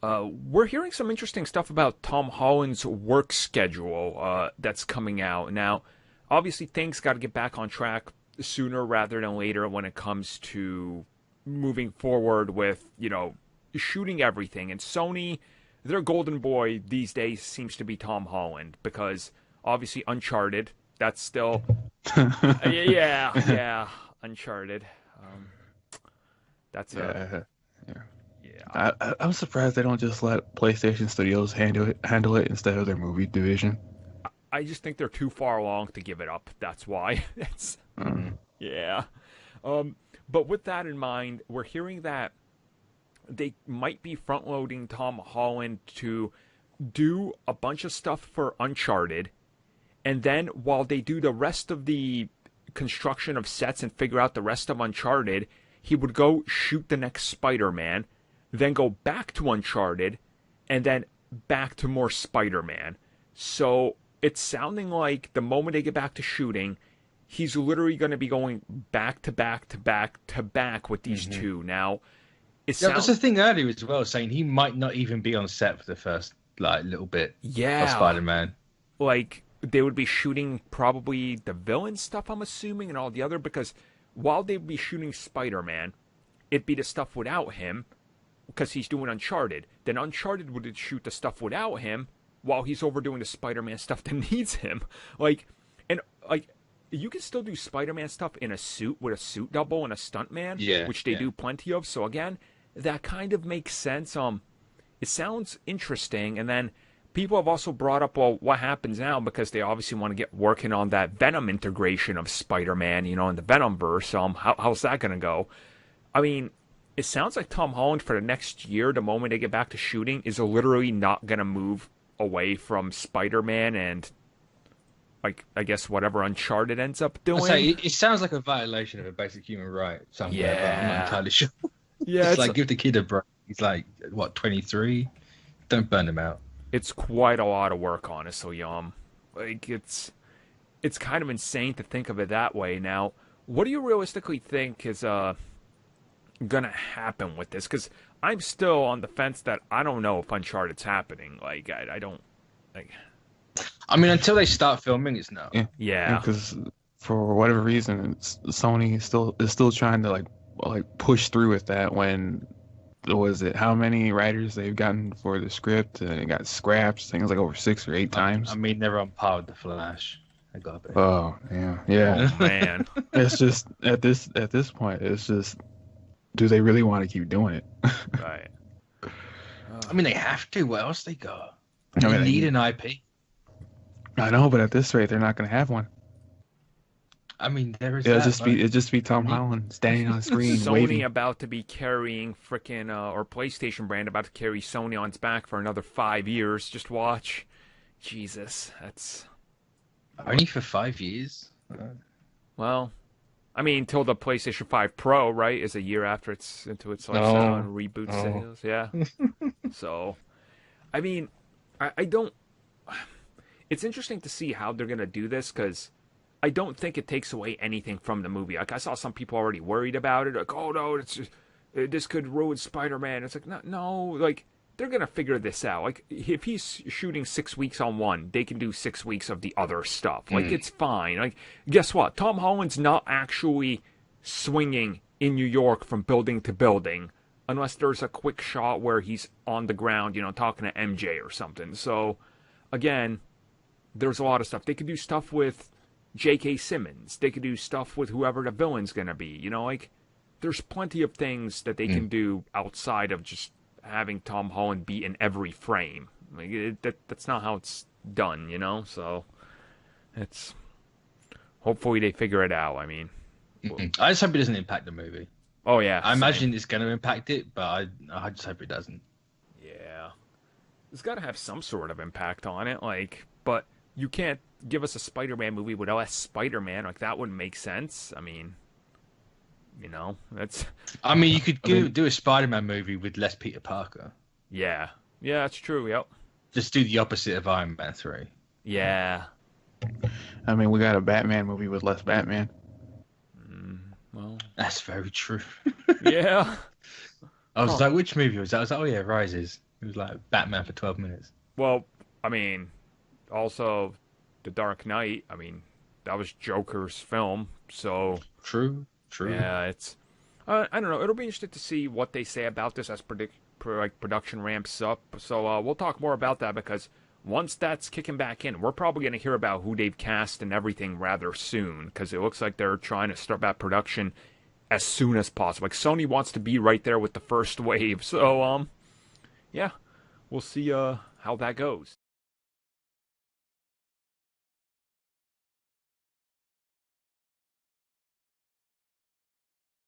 We're hearing some interesting stuff about Tom Holland's work schedule that's coming out. Now, obviously, things got to get back on track sooner rather than later when it comes to moving forward with, shooting everything. And Sony, their golden boy these days seems to be Tom Holland because obviously Uncharted, that's still. Yeah, Uncharted. Um, that's a. Yeah. Yeah. I'm surprised they don't just let PlayStation Studios handle it instead of their movie division. I just think they're too far along to give it up. That's why. That's Mm. yeah. But with that in mind, we're hearing that they might be front loading Tom Holland to do a bunch of stuff for Uncharted, and then while they do the rest of the construction of sets and figure out the rest of Uncharted, he would go shoot the next Spider-Man, then go back to Uncharted, and then back to more Spider-Man. So it's sounding like the moment they get back to shooting, he's literally going to be going back to back to back to back with these two. Now, it Yeah, that's sounds the thing earlier as well, saying he might not even be on set for the first little bit of Spider-Man. like they would be shooting probably the villain stuff, I'm assuming, and all the other, because while they'd be shooting Spider-Man, it'd be the stuff without him because he's doing Uncharted. Then Uncharted would shoot the stuff without him while he's overdoing the Spider-Man stuff that needs him. And you can still do Spider-Man stuff in a suit with a suit double and a stuntman, which they do plenty of. So again, that kind of makes sense. It sounds interesting. And then people have also brought up, well, what happens now? Because they obviously want to get working on that Venom integration of Spider-Man, in the Venomverse. How's that going to go? I mean, it sounds like Tom Holland for the next year, the moment they get back to shooting, is literally not going to move away from Spider-Man and, I guess, whatever Uncharted ends up doing. It sounds like a violation of a basic human right somewhere, but I'm not entirely sure. Yeah, it's like, give the kid a break. He's like, 23? Don't burn him out. It's quite a lot of work, honestly. It's kind of insane to think of it that way. Now, what do you realistically think is gonna happen with this? Because I'm still on the fence that I don't know if Uncharted's happening. I don't. I mean, until they start filming, it's no. Yeah. Because for whatever reason, Sony is still trying to like push through with that. When was it? How many writers they've gotten for the script and it got scrapped? I think it was like over 6 or 8 times. I mean, they're on par with the Flash. I got a bit. Oh yeah. Oh man. It's just at this point, it's just, do they really want to keep doing it? Right. I mean, they have to. What else they got? I mean, They need an IP. I know, but at this rate, they're not going to have one. I mean, there is. It'll just be Tom Holland standing on the screen Sony waving. about to be carrying frickin' or PlayStation brand about to carry Sony on its back for another 5 years. Just watch. Jesus, that's only for 5 years. well. I mean, till the PlayStation 5 Pro, right, is a year after it's into its lifestyle and reboot sales. Yeah. So, I mean, I don't. It's interesting to see how they're going to do this because I don't think it takes away anything from the movie. Like, I saw some people already worried about it. Like, oh, no, this could ruin Spider-Man. It's like, no, like, they're going to figure this out. Like, if he's shooting 6 weeks on one, they can do 6 weeks of the other stuff. Like, it's fine. Like, guess what? Tom Holland's not actually swinging in New York from building to building unless there's a quick shot where he's on the ground, talking to MJ or something. So, again, there's a lot of stuff. They could do stuff with J.K. Simmons. They could do stuff with whoever the villain's going to be. There's plenty of things that they can do outside of just having Tom Holland be in every frame. That's not how it's done, So, it's... Hopefully they figure it out, I mean. I just hope it doesn't impact the movie. Oh, yeah. I imagine it's going to impact it, but I just hope it doesn't. Yeah. It's got to have some sort of impact on it, but you can't give us a Spider-Man movie with less Spider-Man. That wouldn't make sense. I mean, that's... I mean, you could do a Spider-Man movie with less Peter Parker. Yeah. Yeah, that's true, yep. Just do the opposite of Iron Man 3. Yeah. I mean, we got a Batman movie with less Batman. Well... That's very true. Yeah. I was like, which movie was that? I was like, oh yeah, Rises. It was like Batman for 12 minutes. Well, I mean, also The Dark Knight. I mean, that was Joker's film, so true. Yeah, it's. I don't know. It'll be interesting to see what they say about this as production ramps up. So we'll talk more about that because once that's kicking back in, we're probably going to hear about who they've cast and everything rather soon because it looks like they're trying to start that production as soon as possible. Like Sony wants to be right there with the first wave. So yeah, we'll see how that goes.